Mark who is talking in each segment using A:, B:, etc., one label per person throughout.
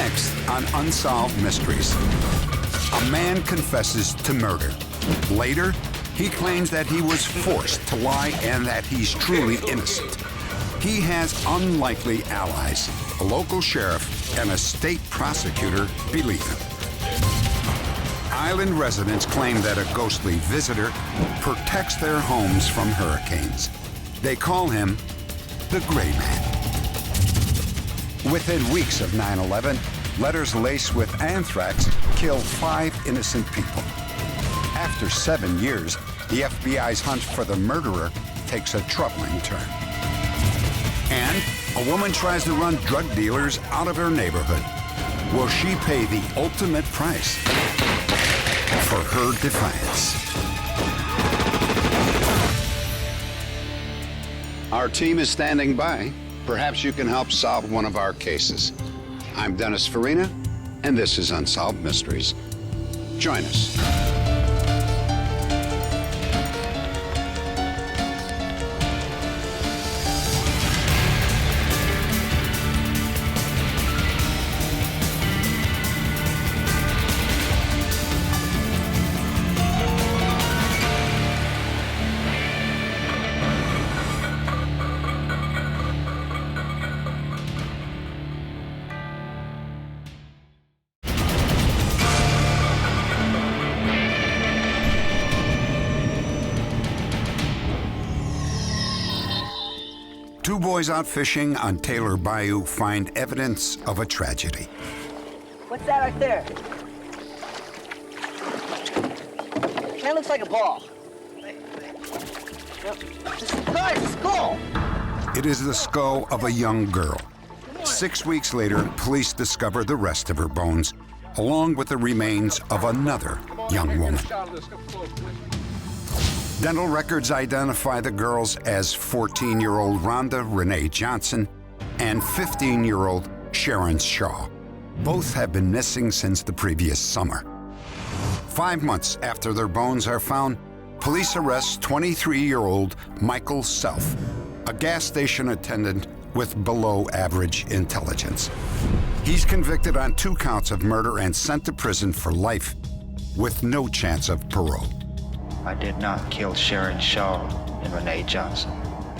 A: Next on Unsolved Mysteries, a man confesses to murder. Later, he claims that he was forced to lie and that he's truly innocent. He has unlikely allies. A local sheriff and a state prosecutor believe him. Island residents claim that a ghostly visitor protects their homes from hurricanes. They call him the Gray Man. Within weeks of 9/11, letters laced with anthrax kill 5 innocent people. After 7 years, the FBI's hunt for the murderer takes a troubling turn. And a woman tries to run drug dealers out of her neighborhood. Will she pay the ultimate price for her defiance? Our team is standing by. Perhaps you can help solve one of our cases. I'm Dennis Farina, and this is Unsolved Mysteries. Join us. Two boys out fishing on Taylor Bayou find evidence of a tragedy.
B: What's that right there? That looks like a ball. Guys, it's a skull!
A: It is the skull of a young girl. 6 weeks later, police discover the rest of her bones, along with the remains of another young woman. Dental records identify the girls as 14-year-old Rhonda Renee Johnson and 15-year-old Sharon Shaw. Both have been missing since the previous summer. 5 months after their bones are found, police arrest 23-year-old Michael Self, a gas station attendant with below-average intelligence. He's convicted on 2 counts of murder and sent to prison for life with no chance of parole.
C: I did not kill Sharon Shaw and Renee Johnson.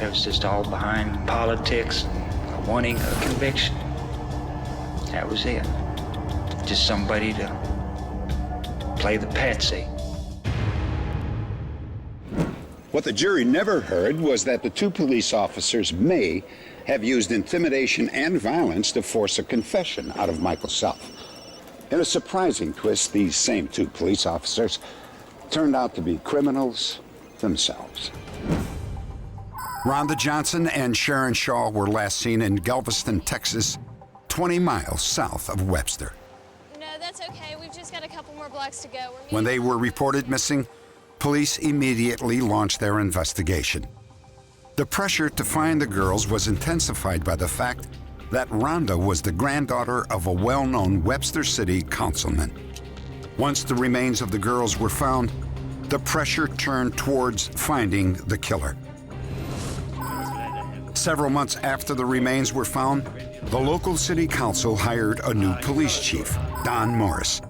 C: It was just all behind politics and wanting a conviction. That was it. Just somebody to play the patsy.
A: What the jury never heard was that the 2 police officers may have used intimidation and violence to force a confession out of Michael Self. In a surprising twist, these same 2 police officers turned out to be criminals themselves. Rhonda Johnson and Sharon Shaw were last seen in Galveston, Texas, 20 miles south of Webster.
D: No, that's okay. We've just got a couple more blocks to go.
A: When they were reported missing, police immediately launched their investigation. The pressure to find the girls was intensified by the fact that Rhonda was the granddaughter of a well-known Webster City councilman. Once the remains of the girls were found, the pressure turned towards finding the killer. Several months after the remains were found, the local city council hired a new police chief, Don Morris,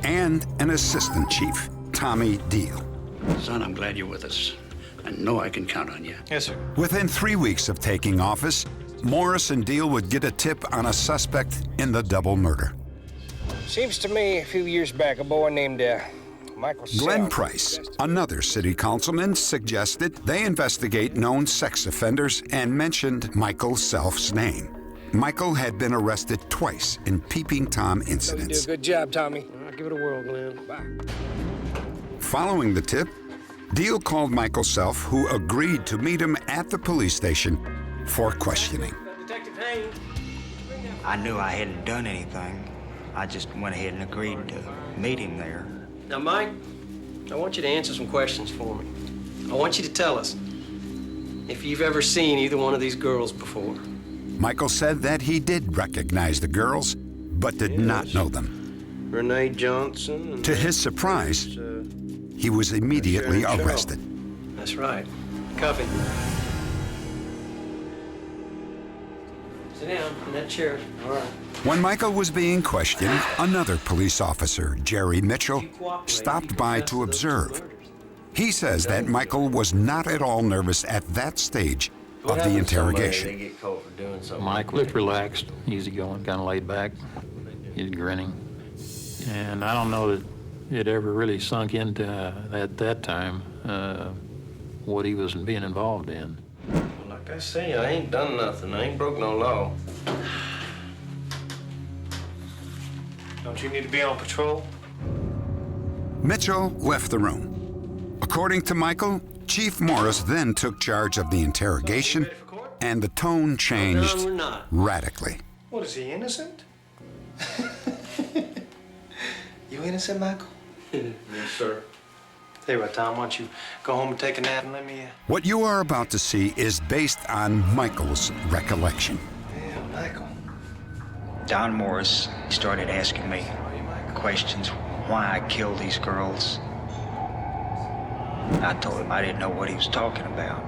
A: and an assistant chief, Tommy Deal.
E: Son, I'm glad you're with us. I know I can count on you.
F: Yes, sir.
A: Within 3 weeks of taking office, Morris and Deal would get a tip on a suspect in the double murder.
F: Seems to me a few years back, a boy named Michael
A: Glenn
F: Self
A: Price, another city councilman, suggested they investigate known sex offenders and mentioned Michael Self's name. Michael had been arrested twice in Peeping Tom
F: You do a
A: incidents.
F: good job, Tommy. All right, give it a whirl, Glenn. Bye.
A: Following the tip, Deal called Michael Self, who agreed to meet him at the police station for questioning.
F: Detective Haynes.
C: I knew I hadn't done anything. I just went ahead and agreed to meet him there.
G: Now, Mike, I want you to answer some questions for me. I want you to tell us if you've ever seen either one of these girls before.
A: Michael said that he did recognize the girls, but did not know them.
G: Renee Johnson. And
A: To his surprise, he was immediately
G: Sharon Shaw.
A: arrested.
G: That's right. Cuffing. Sit down in that chair. All right.
A: When Michael was being questioned, another police officer, Jerry Mitchell, stopped by to observe. He says that Michael was not at all nervous at that stage of the interrogation.
H: Mike looked relaxed, easygoing, kind of laid back. He was grinning. And I don't know that it ever really sunk into, at that time, what he was being involved in.
G: Like I say, I ain't done nothing. I ain't broke no law. Don't you need to be on patrol?
A: Mitchell left the room. According to Michael, Chief Morris then took charge of the interrogation, and the tone changed radically.
G: What, is he innocent? You innocent, Michael? Yes, sir. Tell you what, Tom, why don't you go home and take a nap and let me...
A: What you are about to see is based on Michael's recollection.
G: Yeah, Michael.
C: Don Morris started asking me questions, why I killed these girls. I told him I didn't know what he was talking about.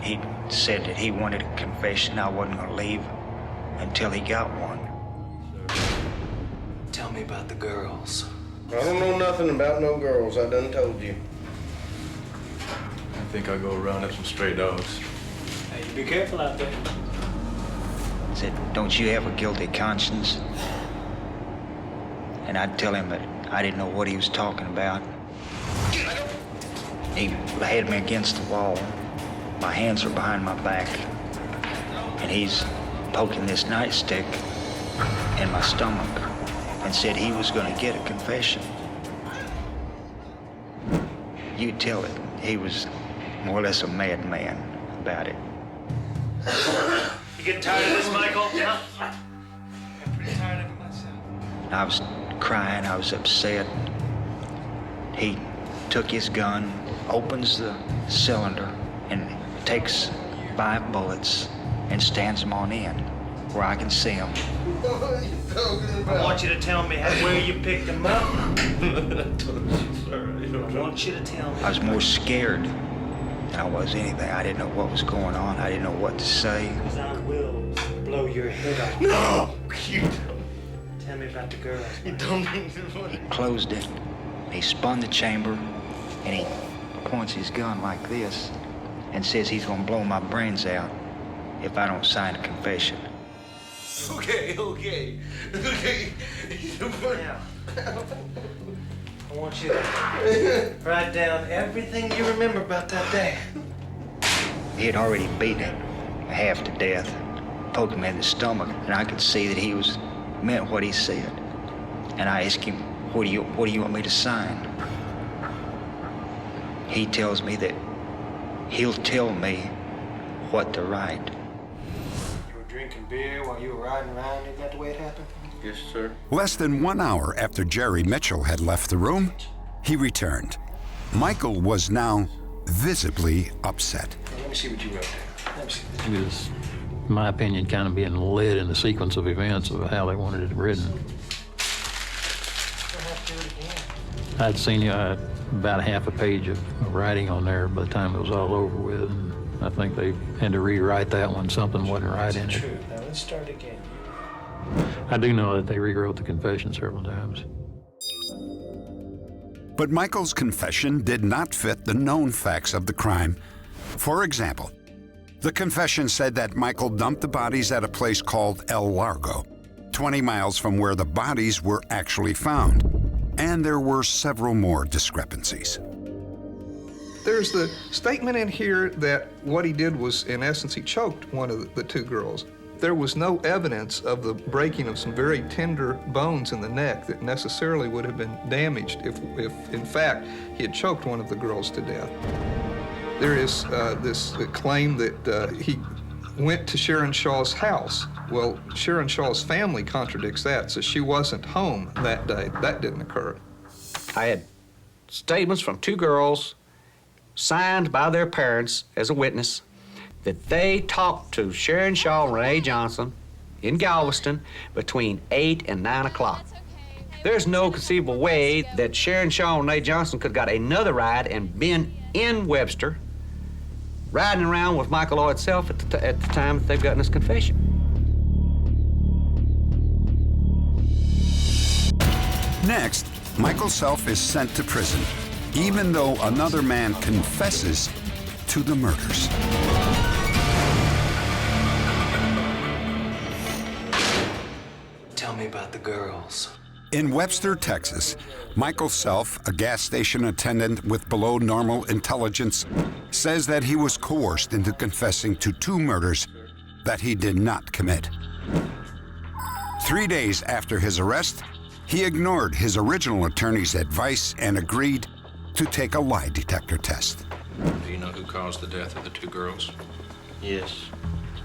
C: He said that he wanted a confession. I wasn't going to leave until he got one.
G: Tell me about the girls.
F: I don't know nothing about no girls. I done told you.
I: I think I'll go round up some stray dogs.
G: Hey, you be careful out there.
C: He said, don't you have a guilty conscience? And I'd tell him that I didn't know what he was talking about. He had me against the wall. My hands are behind my back. And he's poking this nightstick in my stomach and said he was going to get a confession. You tell it. He was more or less a madman about it.
G: You getting tired of this, Michael? Yeah. I'm pretty tired of it myself.
C: I was crying. I was upset. He took his gun, opens the cylinder, and takes 5 bullets and stands them on end where I can see them.
G: I want you to tell me where you picked them up. I want you to tell me.
C: I was more scared than I was anything. I didn't know what was going on. I didn't know what to say.
G: Because I will blow your head off.
F: No! You don't.
G: Tell me about the girls.
F: You don't.
C: He closed it. He spun the chamber, and he points his gun like this and says he's gonna blow my brains out if I don't sign a confession.
F: Okay.
G: Now, I want you to write down everything you remember about that day.
C: He had already beaten him half to death, poked him in the stomach, and I could see that he meant what he said. And I asked him, what do you want me to sign? He tells me that he'll tell me what to write.
G: You were drinking beer while you were riding around. Isn't that the way it happened?
I: Yes, sir.
A: Less than 1 hour after Jerry Mitchell had left the room, he returned. Michael was now visibly upset.
G: Let me see what you wrote down. Let me see.
H: He was, in my opinion, kind of being led in the sequence of events of how they wanted it written. I'd seen about half a page of writing on there by the time it was all over with, and I think they had to rewrite that one. Something wasn't right in it.
G: True. Now let's start again.
H: I do know that they rewrote the confession several times.
A: But Michael's confession did not fit the known facts of the crime. For example, the confession said that Michael dumped the bodies at a place called El Largo, 20 miles from where the bodies were actually found. And there were several more discrepancies.
J: There's the statement in here that what he did was, in essence, he choked one of the 2 girls. There was no evidence of the breaking of some very tender bones in the neck that necessarily would have been damaged if in fact, he had choked one of the girls to death. There is this claim that he went to Sharon Shaw's house. Well, Sharon Shaw's family contradicts that, so she wasn't home that day. That didn't occur.
K: I had statements from 2 girls signed by their parents as a witness that they talked to Sharon Shaw and Renee Johnson in Galveston between 8 and 9 o'clock. There's no conceivable way that Sharon Shaw and Renee Johnson could have got another ride and been in Webster riding around with Michael Lloyd self at the time that they've gotten his confession.
A: Next, Michael Self is sent to prison, even though another man confesses to the murders.
G: Tell me about the girls.
A: In Webster, Texas, Michael Self, a gas station attendant with below normal intelligence, says that he was coerced into confessing to 2 murders that he did not commit. 3 days after his arrest, he ignored his original attorney's advice and agreed to take a lie detector test.
I: Do you know who caused the death of the 2 girls?
G: Yes.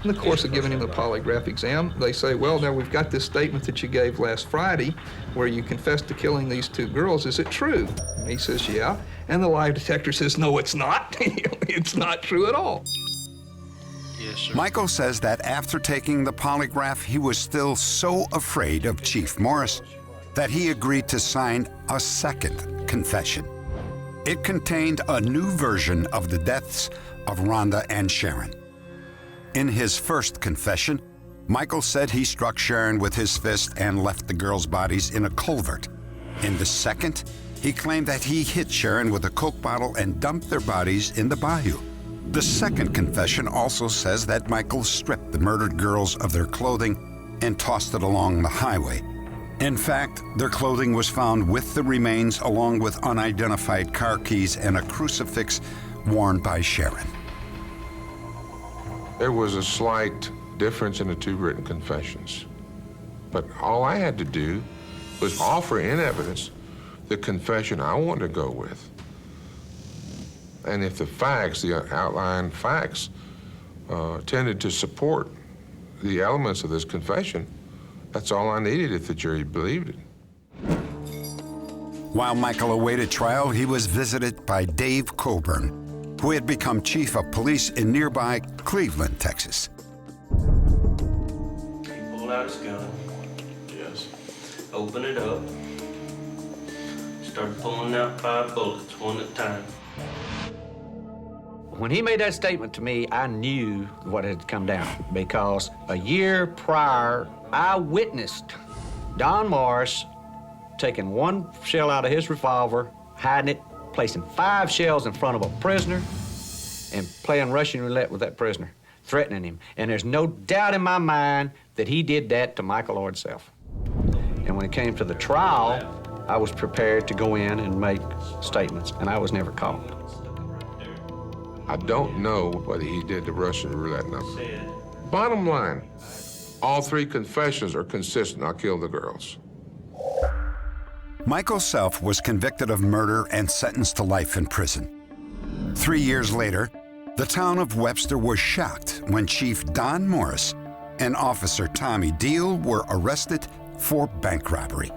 J: In the course of giving him the polygraph exam, they say, well, now we've got this statement that you gave last Friday where you confessed to killing these 2 girls. Is it true? And he says, yeah. And the lie detector says, no, it's not. It's not true at all.
I: Yes, sir.
A: Michael says that after taking the polygraph, he was still so afraid of Chief Morris that he agreed to sign a second confession. It contained a new version of the deaths of Rhonda and Sharon. In his first confession, Michael said he struck Sharon with his fist and left the girls' bodies in a culvert. In the second, he claimed that he hit Sharon with a Coke bottle and dumped their bodies in the bayou. The second confession also says that Michael stripped the murdered girls of their clothing and tossed it along the highway. In fact, their clothing was found with the remains along with unidentified car keys and a crucifix worn by Sharon.
L: There was a slight difference in the 2 written confessions, but all I had to do was offer in evidence the confession I wanted to go with. And if the facts, the outlined facts, tended to support the elements of this confession, that's all I needed if the jury believed it.
A: While Michael awaited trial, he was visited by Dave Coburn, who had become chief of police in nearby Cleveland, Texas.
G: He pulled out his gun.
I: Yes.
G: Open it up. Started pulling out 5 bullets, one at a time.
K: When he made that statement to me, I knew what had come down because a year prior, I witnessed Don Morris taking 1 shell out of his revolver, hiding it, placing 5 shells in front of a prisoner, and playing Russian roulette with that prisoner, threatening him. And there's no doubt in my mind that he did that to Michael Lloyd Self. And when it came to the trial, I was prepared to go in and make statements, and I was never caught.
L: I don't know whether he did the Russian roulette number. Bottom line, all 3 confessions are consistent. I killed the girls.
A: Michael Self was convicted of murder and sentenced to life in prison. 3 years later, the town of Webster was shocked when Chief Don Morris and Officer Tommy Deal were arrested for bank robbery.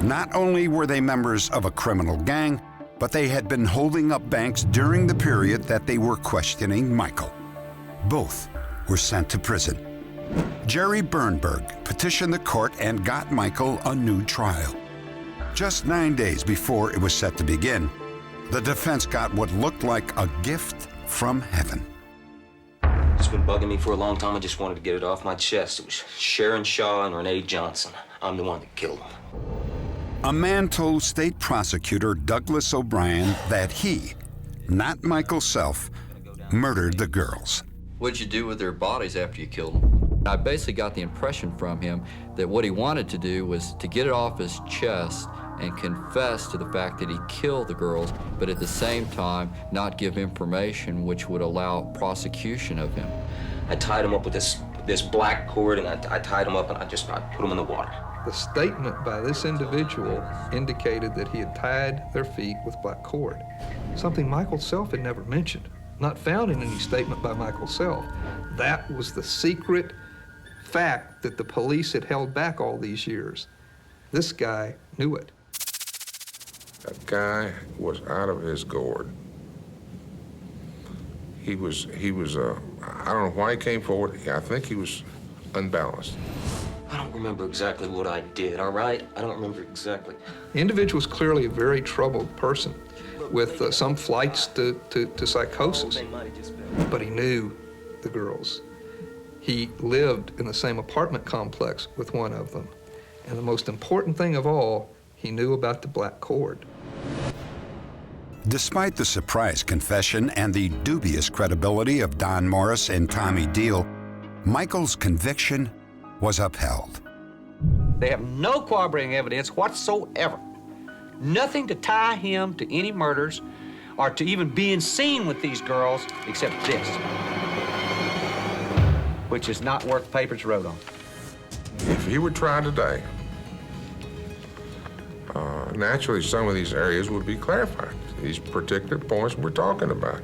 A: Not only were they members of a criminal gang, but they had been holding up banks during the period that they were questioning Michael. Both were sent to prison. Jerry Bernberg petitioned the court and got Michael a new trial. Just 9 days before it was set to begin, the defense got what looked like a gift from heaven.
M: It's been bugging me for a long time. I just wanted to get it off my chest. It was Sharon Shaw and Renee Johnson. I'm the one that killed them.
A: A man told state prosecutor Douglas O'Brien that he, not Michael Self, murdered the girls.
N: What'd you do with their bodies after you killed them? I basically got the impression from him that what he wanted to do was to get it off his chest and confess to the fact that he killed the girls, but at the same time not give information which would allow prosecution of him.
M: I tied him up with this black cord, and I tied him up, and I put him in the water.
J: The statement by this individual indicated that he had tied their feet with black cord, something Michael Self had never mentioned, not found in any statement by Michael Self. That was the secret fact that the police had held back all these years. This guy knew it.
L: That guy was out of his gourd. He was, I don't know why he came forward. I think he was unbalanced.
M: I don't remember exactly what I did, all right? I don't remember exactly.
J: The individual was clearly a very troubled person. with some flights to psychosis. But he knew the girls. He lived in the same apartment complex with one of them. And the most important thing of all, he knew about the black cord.
A: Despite the surprise confession and the dubious credibility of Don Morris and Tommy Deal, Michael's conviction was upheld.
K: They have no corroborating evidence whatsoever. Nothing to tie him to any murders or to even being seen with these girls except this, which is not worth the paper it's wrote on.
L: If he were tried today, naturally some of these areas would be clarified, these particular points we're talking about.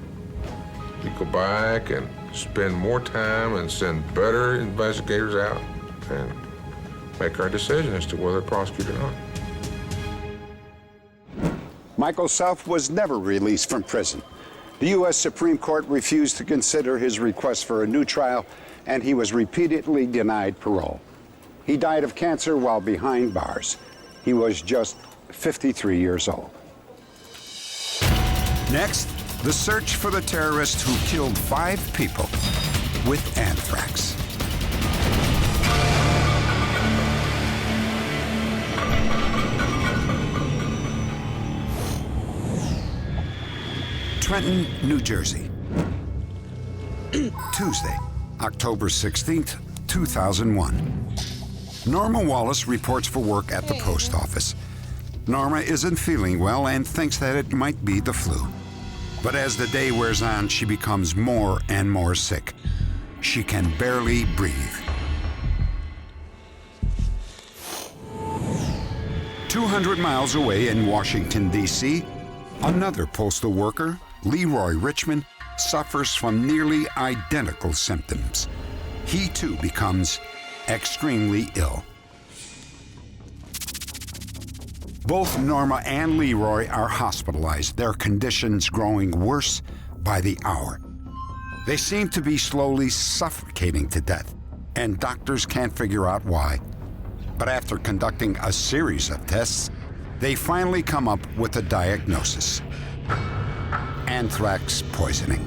L: We go back and spend more time and send better investigators out and make our decision as to whether to prosecute or not.
A: Michael Self was never released from prison. The U.S. Supreme Court refused to consider his request for a new trial, and he was repeatedly denied parole. He died of cancer while behind bars. He was just 53 years old. Next, the search for the terrorist who killed 5 people with anthrax. Trenton, New Jersey. Tuesday, October 16th, 2001. Norma Wallace reports for work at the post office. Norma isn't feeling well and thinks that it might be the flu. But as the day wears on, she becomes more and more sick. She can barely breathe. 200 miles away in Washington, D.C., another postal worker, Leroy Richmond, suffers from nearly identical symptoms. He too becomes extremely ill. Both Norma and Leroy are hospitalized, their conditions growing worse by the hour. They seem to be slowly suffocating to death, and doctors can't figure out why. But after conducting a series of tests, they finally come up with a diagnosis: anthrax poisoning.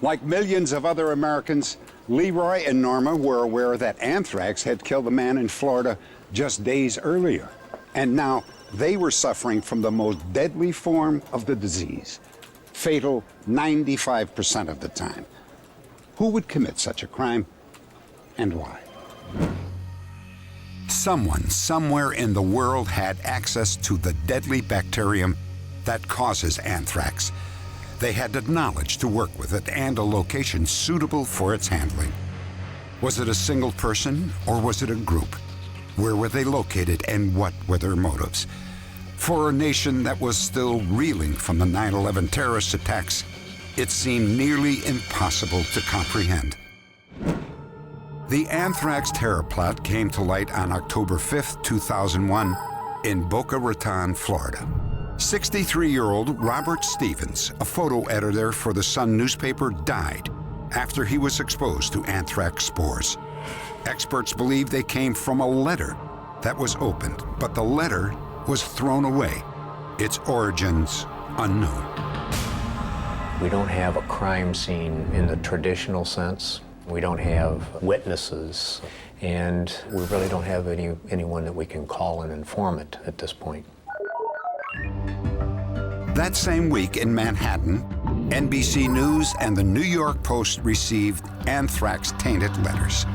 A: Like millions of other Americans, Leroy and Norma were aware that anthrax had killed a man in Florida just days earlier. And now they were suffering from the most deadly form of the disease, fatal 95% of the time. Who would commit such a crime, and why? Someone somewhere in the world had access to the deadly bacterium that causes anthrax. They had the knowledge to work with it and a location suitable for its handling. Was it a single person or was it a group? Where were they located and what were their motives? For a nation that was still reeling from the 9/11 terrorist attacks, it seemed nearly impossible to comprehend. The anthrax terror plot came to light on October 5th, 2001, in Boca Raton, Florida. 63-year-old Robert Stevens, a photo editor for the Sun newspaper, died after he was exposed to anthrax spores. Experts believe they came from a letter that was opened, but the letter was thrown away, its origins unknown.
O: We don't have a crime scene in the traditional sense. We don't have witnesses, and we really don't have anyone that we can call an informant at this point.
A: That same week in Manhattan, NBC News and the New York Post received anthrax-tainted letters.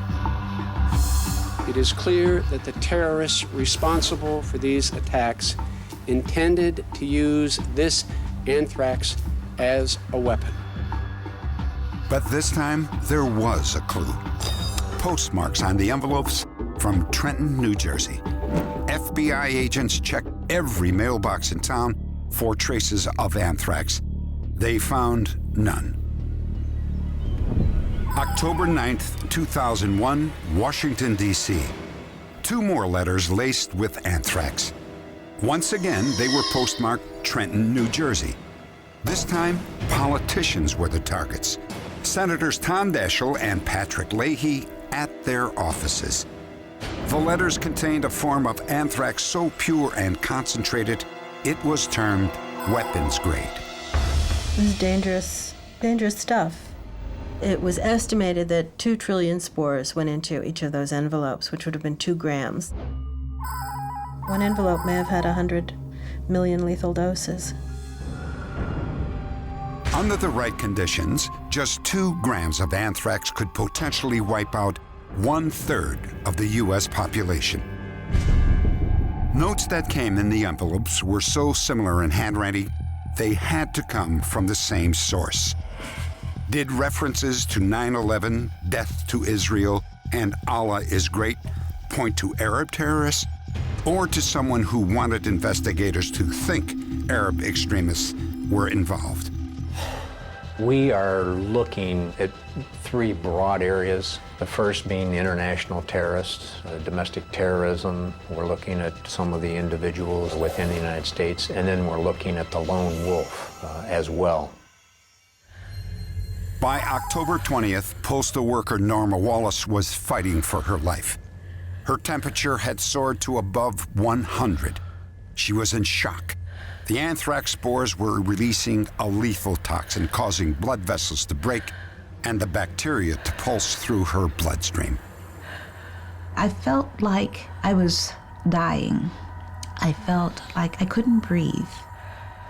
P: It is clear that the terrorists responsible for these attacks intended to use this anthrax as a weapon.
A: But this time, there was a clue. Postmarks on the envelopes from Trenton, New Jersey. FBI agents checked every mailbox in town for traces of anthrax. They found none. October 9th, 2001, Washington, D.C. 2 more letters laced with anthrax. Once again, they were postmarked Trenton, New Jersey. This time, politicians were the targets. Senators Tom Daschle and Patrick Leahy at their offices. The letters contained a form of anthrax so pure and concentrated It was termed weapons grade.
Q: It was dangerous stuff. It was estimated that 2 trillion spores went into each of those envelopes, which would have been 2 grams. One envelope may have had 100 million lethal doses.
A: Under the right conditions, just 2 grams of anthrax could potentially wipe out 1/3 of the U.S. population. Notes that came in the envelopes were so similar in handwriting, they had to come from the same source. Did references to 9/11, death to Israel, and Allah is great point to Arab terrorists, or to someone who wanted investigators to think Arab extremists were involved?
O: We are looking at 3 broad areas. The first being international terrorists, domestic terrorism. We're looking at some of the individuals within the United States, and then we're looking at the lone wolf as well.
A: By October 20th, postal worker Norma Wallace was fighting for her life. Her temperature had soared to above 100. She was in shock. The anthrax spores were releasing a lethal toxin, causing blood vessels to break and the bacteria to pulse through her bloodstream.
R: I felt like I was dying. I felt like I couldn't breathe.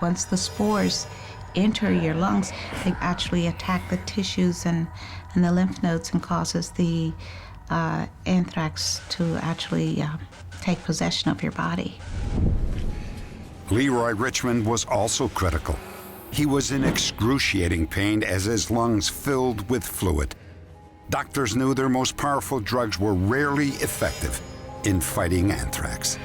R: Once the spores enter your lungs, they actually attack the tissues and the lymph nodes and causes the anthrax to actually take possession of your body.
A: Leroy Richmond was also critical. He was in excruciating pain as his lungs filled with fluid. Doctors knew their most powerful drugs were rarely effective in fighting anthrax.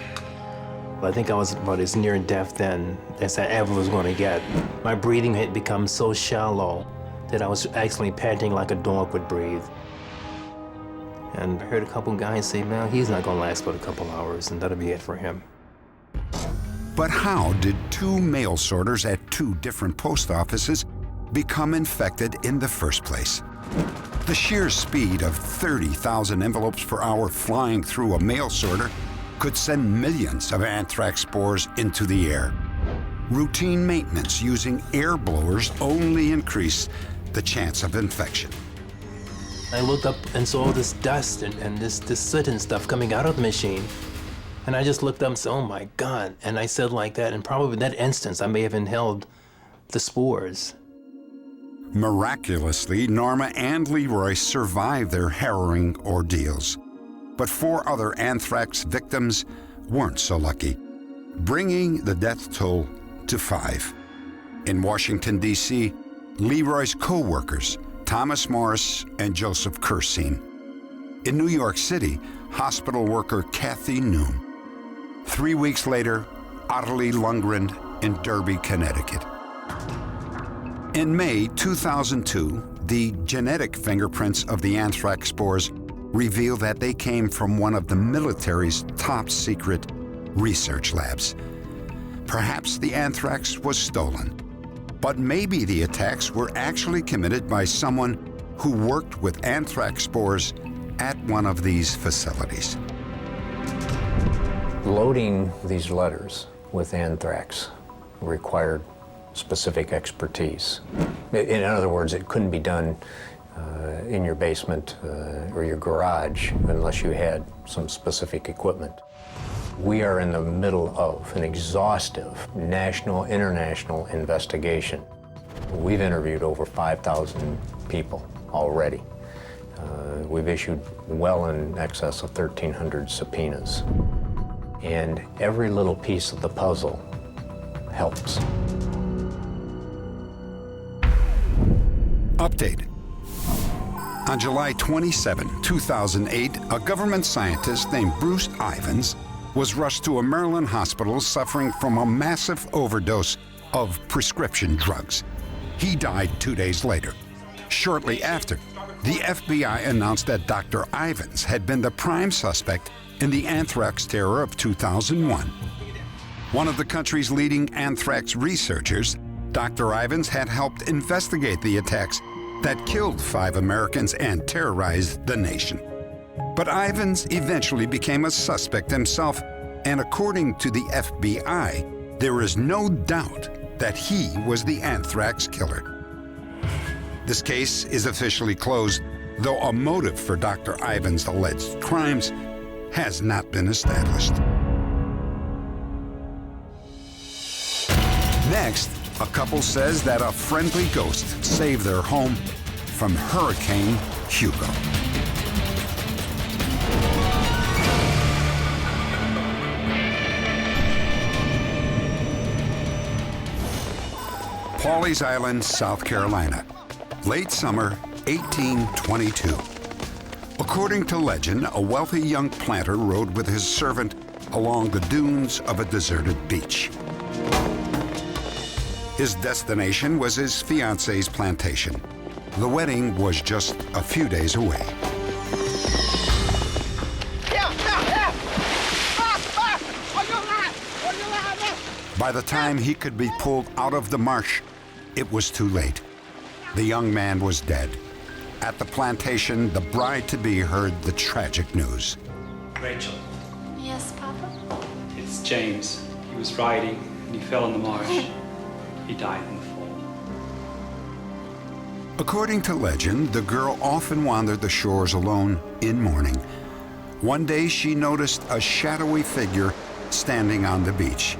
S: I think I was about as near death then as I ever was going to get. My breathing had become so shallow that I was actually panting like a dog would breathe. And I heard a couple guys say, man, he's not going to last but a couple hours, and that'll be it for him.
A: But how did 2 mail sorters at 2 different post offices become infected in the first place? The sheer speed of 30,000 envelopes per hour flying through a mail sorter could send millions of anthrax spores into the air. Routine maintenance using air blowers only increased the chance of infection.
S: I looked up and saw this dust and this soot and stuff coming out of the machine. And I just looked up and said, oh my God. And I said like that, and probably in that instance, I may have inhaled the spores.
A: Miraculously, Norma and Leroy survived their harrowing ordeals. But 4 other anthrax victims weren't so lucky, bringing the death toll to 5. In Washington, D.C., Leroy's co-workers, Thomas Morris and Joseph Kursine. In New York City, hospital worker Kathy Noon. 3 weeks later, Ottilie Lundgren in Derby, Connecticut. In May 2002, the genetic fingerprints of the anthrax spores revealed that they came from one of the military's top secret research labs. Perhaps the anthrax was stolen, but maybe the attacks were actually committed by someone who worked with anthrax spores at one of these facilities.
O: Loading these letters with anthrax required specific expertise. In other words, it couldn't be done in your basement or your garage unless you had some specific equipment. We are in the middle of an exhaustive national, international investigation. We've interviewed over 5,000 people already. We've issued well in excess of 1,300 subpoenas. And every little piece of the puzzle helps.
A: Update. On July 27, 2008, a government scientist named Bruce Ivins was rushed to a Maryland hospital suffering from a massive overdose of prescription drugs. He died 2 days later. Shortly after, the FBI announced that Dr. Ivins had been the prime suspect in the anthrax terror of 2001. One of the country's leading anthrax researchers, Dr. Ivins had helped investigate the attacks that killed 5 Americans and terrorized the nation. But Ivins eventually became a suspect himself, and according to the FBI, There is no doubt that he was the Anthrax killer. This case is officially closed, though a motive for Dr. Ivan's alleged crimes has not been established. Next, a couple says that a friendly ghost saved their home from Hurricane Hugo. Pawleys Island, South Carolina, late summer 1822. According to legend, a wealthy young planter rode with his servant along the dunes of a deserted beach. His destination was his fiancee's plantation. The wedding was just a few days away. By the time he could be pulled out of the marsh, it was too late. The young man was dead. At the plantation, the bride-to-be heard the tragic news.
T: Rachel,
D: Yes, Papa?
T: it's James. He was riding and he fell in the marsh. He died in the fall.
A: According to legend, the girl often wandered the shores alone in mourning. One day she noticed a shadowy figure standing on the beach.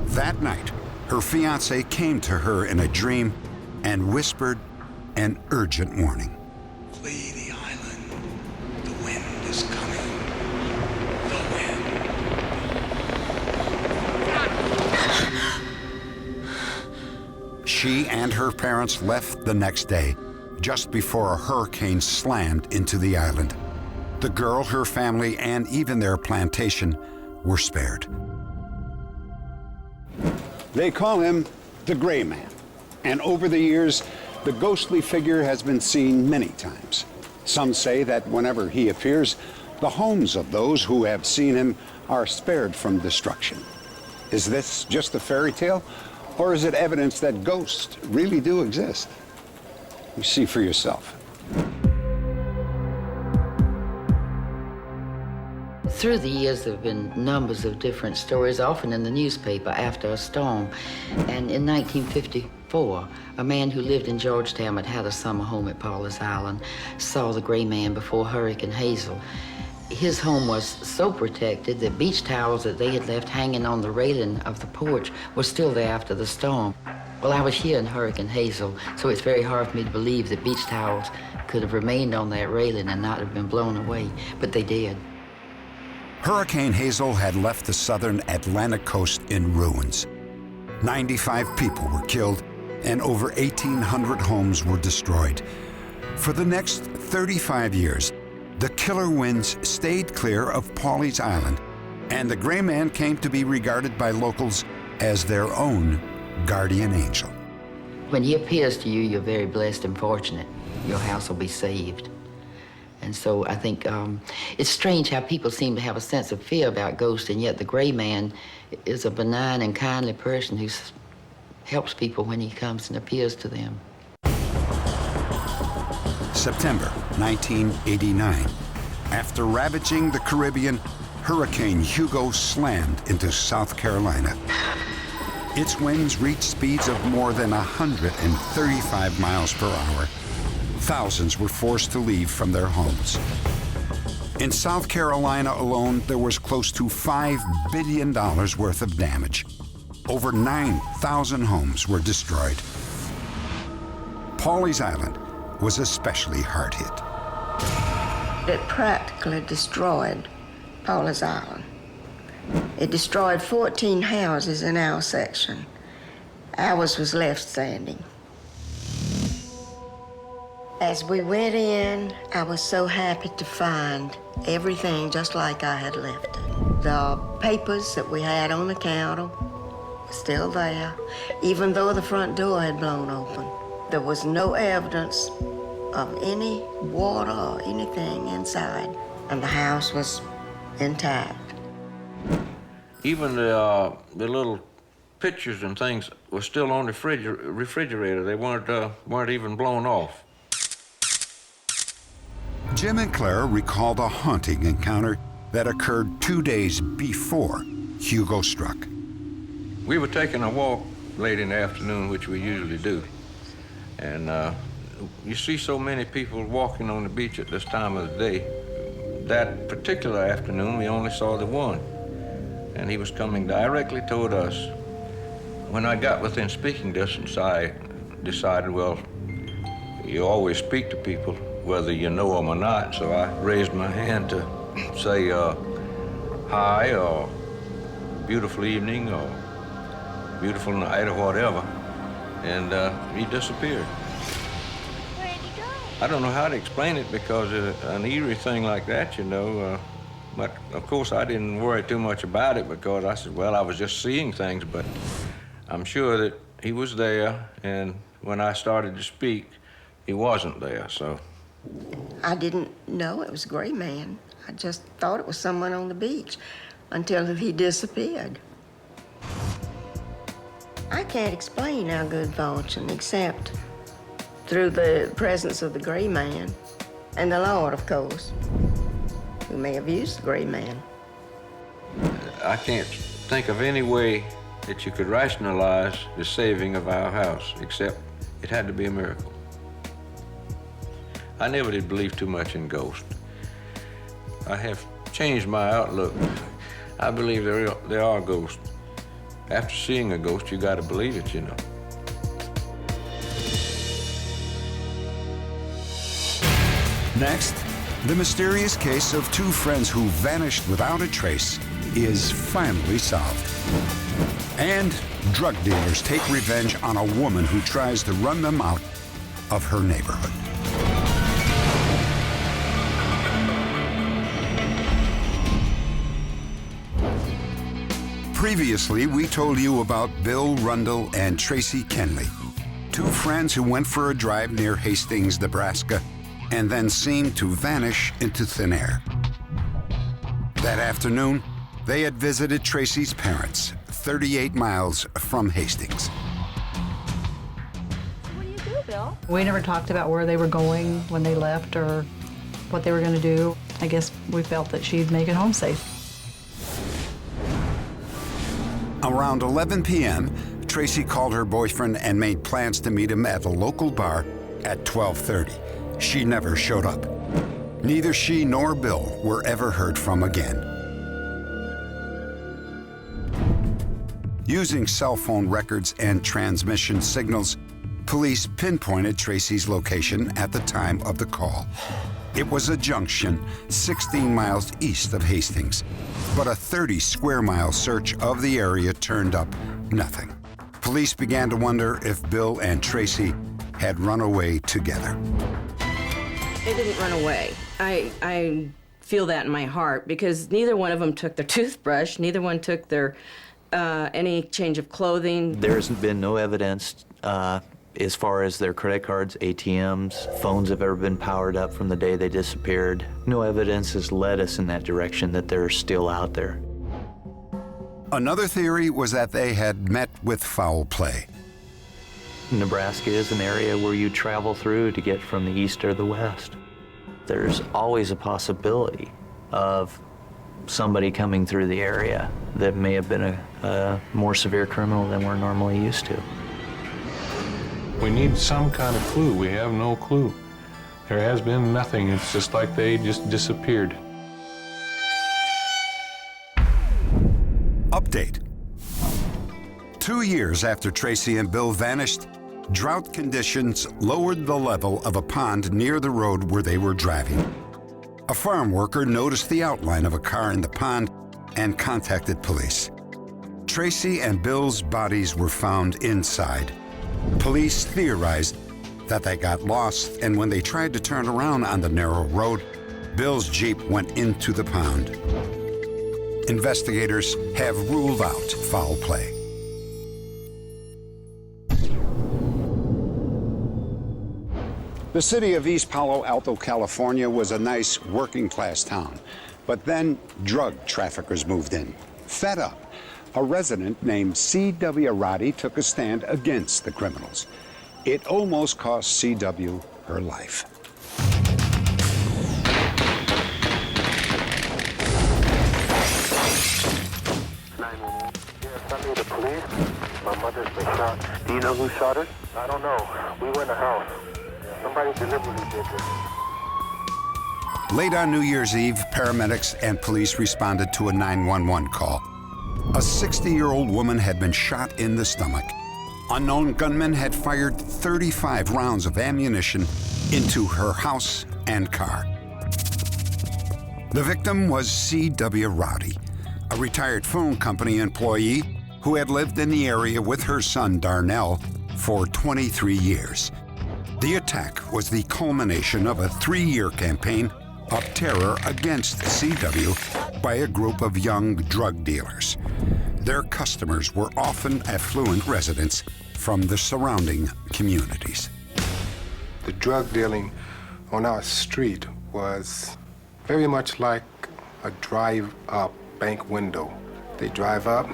A: That night, her fiancé came to her in a dream and whispered an urgent warning.
U: Flee the island. The wind is coming. The wind.
A: She and her parents left the next day, just before a hurricane slammed into the island. The girl, her family, and even their plantation were spared. They call him the Gray Man, and over the years, the ghostly figure has been seen many times. Some say that whenever he appears, the homes of those who have seen him are spared from destruction. Is this just a fairy tale, or is it evidence that ghosts really do exist? You see for yourself.
V: Through the years, there have been numbers of different stories, often in the newspaper after a storm. And in 1954, a man who lived in Georgetown but had a summer home at Pawleys Island saw the Gray Man before Hurricane Hazel. His home was so protected that beach towels that they had left hanging on the railing of the porch were still there after the storm. Well, I was here in Hurricane Hazel, so it's very hard for me to believe that beach towels could have remained on that railing and not have been blown away, but they did.
A: Hurricane Hazel had left the southern Atlantic coast in ruins. 95 people were killed and over 1,800 homes were destroyed. For the next 35 years, the killer winds stayed clear of Pawleys Island, and the Gray Man came to be regarded by locals as their own guardian angel.
V: When he appears to you, you're very blessed and fortunate. Your house will be saved. And so I think it's strange how people seem to have a sense of fear about ghosts, and yet the Gray Man is a benign and kindly person who helps people when he comes and appears to them.
A: September 1989. After ravaging the Caribbean, Hurricane Hugo slammed into South Carolina. Its winds reached speeds of more than 135 miles per hour. Thousands were forced to leave from their homes. In South Carolina alone, there was close to $5 billion worth of damage. Over 9,000 homes were destroyed. Pawleys Island was especially hard hit.
W: It practically destroyed Pawleys Island. It destroyed 14 houses in our section. Ours was left standing. As we went in, I was so happy to find everything just like I had left it. The papers that we had on the counter were still there, even though the front door had blown open. There was no evidence of any water or anything inside, and the house was intact.
X: Even the little pictures and things were still on the refrigerator. They weren't even blown off.
A: Jim and Claire recalled a haunting encounter that occurred 2 days before Hugo struck.
X: We were taking a walk late in the afternoon, which we usually do. And you see so many people walking on the beach at this time of the day. That particular afternoon, we only saw the one. And he was coming directly toward us. When I got within speaking distance, I decided, well, you always speak to people, whether you know them or not. So I raised my hand to say hi, or beautiful evening, or beautiful night, or whatever. And he disappeared.
D: Where'd he go?
X: I don't know how to explain it, because an eerie thing like that, you know. But of course, I didn't worry too much about it, because I said, well, I was just seeing things. But I'm sure that he was there, and when I started to speak, he wasn't there, so.
W: I didn't know it was a gray man. I just thought it was someone on the beach until he disappeared. I can't explain our good fortune except through the presence of the gray man and the Lord, of course, who may have used the gray man.
X: I can't think of any way that you could rationalize the saving of our house, except it had to be a miracle. I never did believe too much in ghosts. I have changed my outlook. I believe there are ghosts. After seeing a ghost, you gotta believe it, you know.
A: Next, the mysterious case of two friends who vanished without a trace is finally solved. And drug dealers take revenge on a woman who tries to run them out of her neighborhood. Previously, we told you about Bill Rundle and Tracy Kenley, two friends who went for a drive near Hastings, Nebraska, and then seemed to vanish into thin air. That afternoon, they had visited Tracy's parents, 38 miles from Hastings.
D: What do you do, Bill?
B: We never talked about where they were going when they left or what they were going to do. I guess we felt that she'd make it home safe.
A: Around 11 p.m., Tracy called her boyfriend and made plans to meet him at a local bar at 12:30. She never showed up. Neither she nor Bill were ever heard from again. Using cell phone records and transmission signals, police pinpointed Tracy's location at the time of the call. It was a junction 16 miles east of Hastings, but a 30-square-mile search of the area turned up nothing. Police began to wonder if Bill and Tracy had run away together.
C: They didn't run away. I feel that in my heart, because neither one of them took their toothbrush, neither one took their any change of clothing.
E: There's been no evidence as far as their credit cards, ATMs, phones have ever been powered up from the day they disappeared. No evidence has led us in that direction that they're still out there.
A: Another theory was that they had met with foul play.
E: Nebraska is an area where you travel through to get from the east or the west. There's always a possibility of somebody coming through the area that may have been a more severe criminal than we're normally used to.
L: We need some kind of clue. We have no clue. There has been nothing. It's just like they just disappeared.
A: Update. 2 years after Tracy and Bill vanished, drought conditions lowered the level of a pond near the road where they were driving. A farm worker noticed the outline of a car in the pond and contacted police. Tracy and Bill's bodies were found inside. Police theorized that they got lost, and when they tried to turn around on the narrow road, Bill's Jeep went into the pond. Investigators have ruled out foul play. The city of East Palo Alto, California was a nice working-class town. But then drug traffickers moved in. Fed up, a resident named C.W. Roddy took a stand against the criminals. It almost cost C.W. her life.
F: police. My mother's been shot. Do you know who shot her? I don't know. We were in the house. Somebody deliberately did this.
A: Late on New Year's Eve, paramedics and police responded to a 911 call. A 60-year-old woman had been shot in the stomach. Unknown gunmen had fired 35 rounds of ammunition into her house and car. The victim was C.W. Rowdy, a retired phone company employee who had lived in the area with her son Darnell for 23 years. The attack was the culmination of a 3-year campaign of terror against C.W. by a group of young drug dealers. Their customers were often affluent residents from the surrounding communities.
F: The drug dealing on our street was very much like a drive-up bank window. They drive up,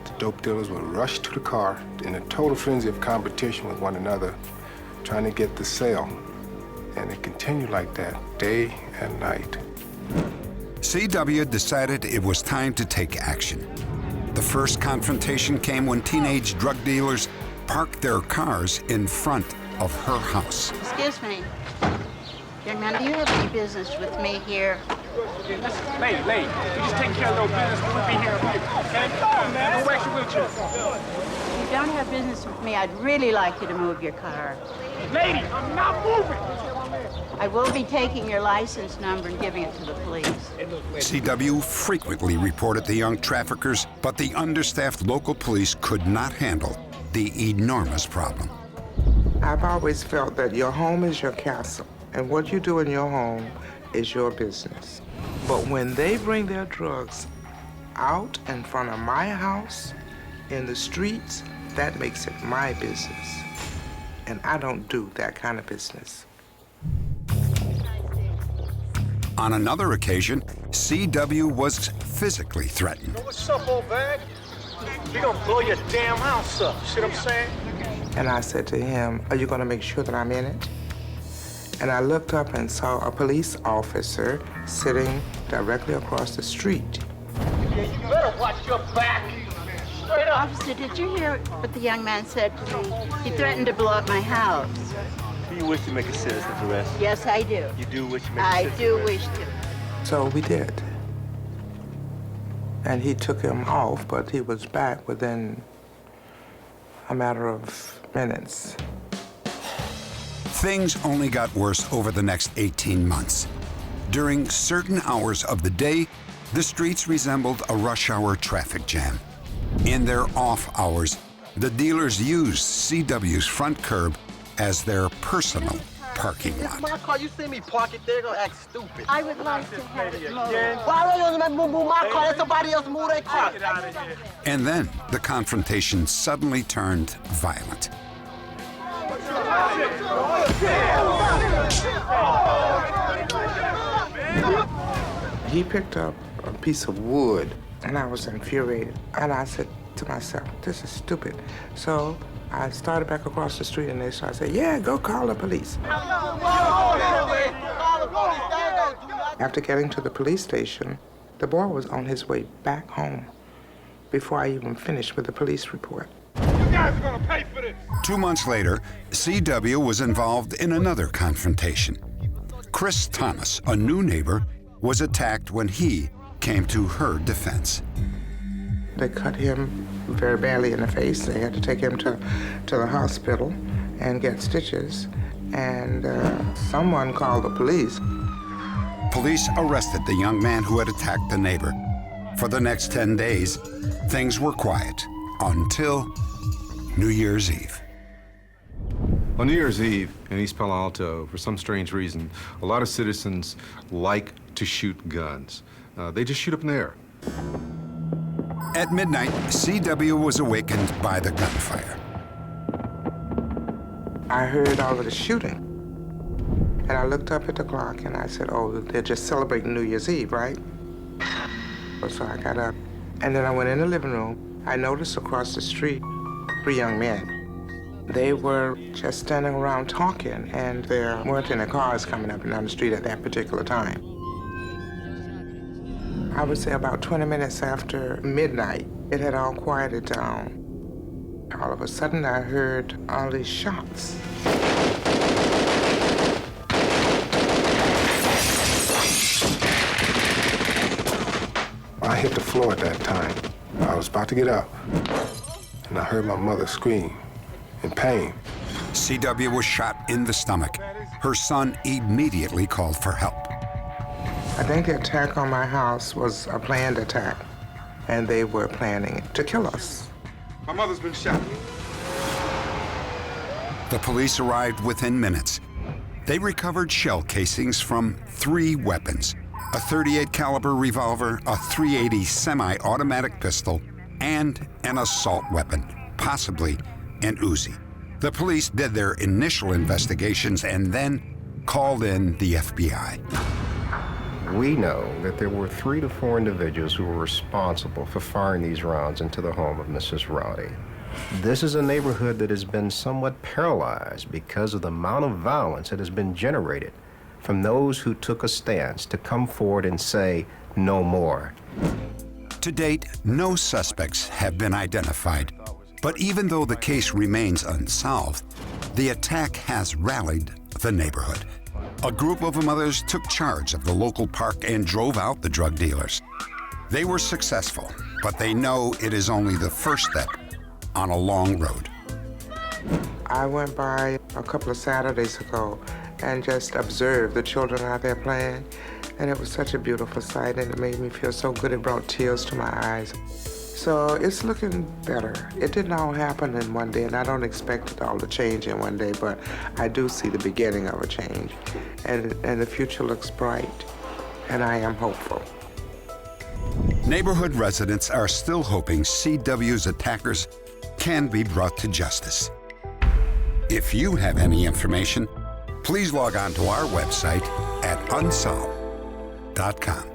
F: the dope dealers will rush to the car in a total frenzy of competition with one another, trying to get the sale. And it continued like that, day and night.
A: C.W. decided it was time to take action. The first confrontation came when teenage drug dealers parked their cars in front of her house.
G: Excuse me. Young man, do you have any business with me here?
H: Lady, you just take care of little business. We'll be here. Okay? Come on, man. Don't wax your wheelchair.
G: If you don't have business with me, I'd really like you to move your car.
H: Lady, I'm not moving.
G: I will be taking your license number and giving it to the police.
A: C.W. frequently reported the young traffickers, but the understaffed local police could not handle the enormous problem.
I: I've always felt that your home is your castle, and what you do in your home is your business. But when they bring their drugs out in front of my house, in the streets, that makes it my business. And I don't do that kind of business.
A: On another occasion, C.W. was physically threatened.
H: What's up, old bag? We're gonna blow your damn house up. See what I'm saying?
I: And I said to him, are you gonna make sure that I'm in it? And I looked up and saw a police officer sitting directly across the street.
H: Yeah, you better watch your back. Straight up.
G: Officer, did you hear what the young man said to me? He threatened to blow up my house.
Y: Do you wish to make a citizen's arrest?
G: Yes, I do.
Y: You do wish to make a
G: I
Y: citizen's
G: do
Y: arrest?
G: wish to.
I: So we did. And he took him off, but he was back within a matter of minutes.
A: Things only got worse over the next 18 months. During certain hours of the day, the streets resembled a rush hour traffic jam. In their off hours, the dealers used C.W.'s front curb as their personal parking lot.
H: My car, you see me park it there, gonna act stupid.
G: I would like to have it moved.
H: Why don't you move my car? Let somebody else move their car. Get out of here.
A: And then the confrontation suddenly turned violent.
I: He picked up a piece of wood, and I was infuriated. And I said to myself, this is stupid. So I started back across the street, and they started saying, yeah, go call the police. After getting to the police station, the boy was on his way back home before I even finished with the police report.
H: You guys are gonna pay for this.
A: 2 months later, C.W. was involved in another confrontation. Chris Thomas, a new neighbor, was attacked when he came to her defense.
I: They cut him very badly in the face. They had to take him to the hospital and get stitches. And someone called the police.
A: Police arrested the young man who had attacked the neighbor. For the next 10 days, things were quiet until New Year's Eve.
Z: On New Year's Eve in East Palo Alto, for some strange reason, a lot of citizens like to shoot guns. They just shoot up in the air.
A: At midnight, C.W. was awakened by the gunfire.
I: I heard all of the shooting. And I looked up at the clock and I said, oh, they're just celebrating New Year's Eve, right? So I got up. And then I went in the living room. I noticed across the street 3 young men. They were just standing around talking, and there weren't any cars coming up and down the street at that particular time. I would say about 20 minutes after midnight, it had all quieted down. All of a sudden, I heard all these shots.
F: I hit the floor at that time. I was about to get up, and I heard my mother scream in pain.
A: CW was shot in the stomach. Her son immediately called for help.
I: I think the attack on my house was a planned attack, and they were planning to kill us.
F: My mother's been shot.
A: The police arrived within minutes. They recovered shell casings from 3 weapons: a .38 caliber revolver, a .380 semi-automatic pistol, and an assault weapon, possibly an Uzi. The police did their initial investigations and then called in the FBI.
J: We know that there were 3 to 4 individuals who were responsible for firing these rounds into the home of Mrs. Rowdy. This is a neighborhood that has been somewhat paralyzed because of the amount of violence that has been generated from those who took a stance to come forward and say, no more.
A: To date, no suspects have been identified. But even though the case remains unsolved, the attack has rallied the neighborhood. A group of mothers took charge of the local park and drove out the drug dealers. They were successful, but they know it is only the first step on a long road.
I: I went by a couple of Saturdays ago and just observed the children out there playing, and it was such a beautiful sight, and it made me feel so good. It brought tears to my eyes. So it's looking better. It didn't all happen in one day, and I don't expect it all to change in one day, but I do see the beginning of a change, and the future looks bright, and I am hopeful.
A: Neighborhood residents are still hoping CW's attackers can be brought to justice. If you have any information, please log on to our website at unsolved.com.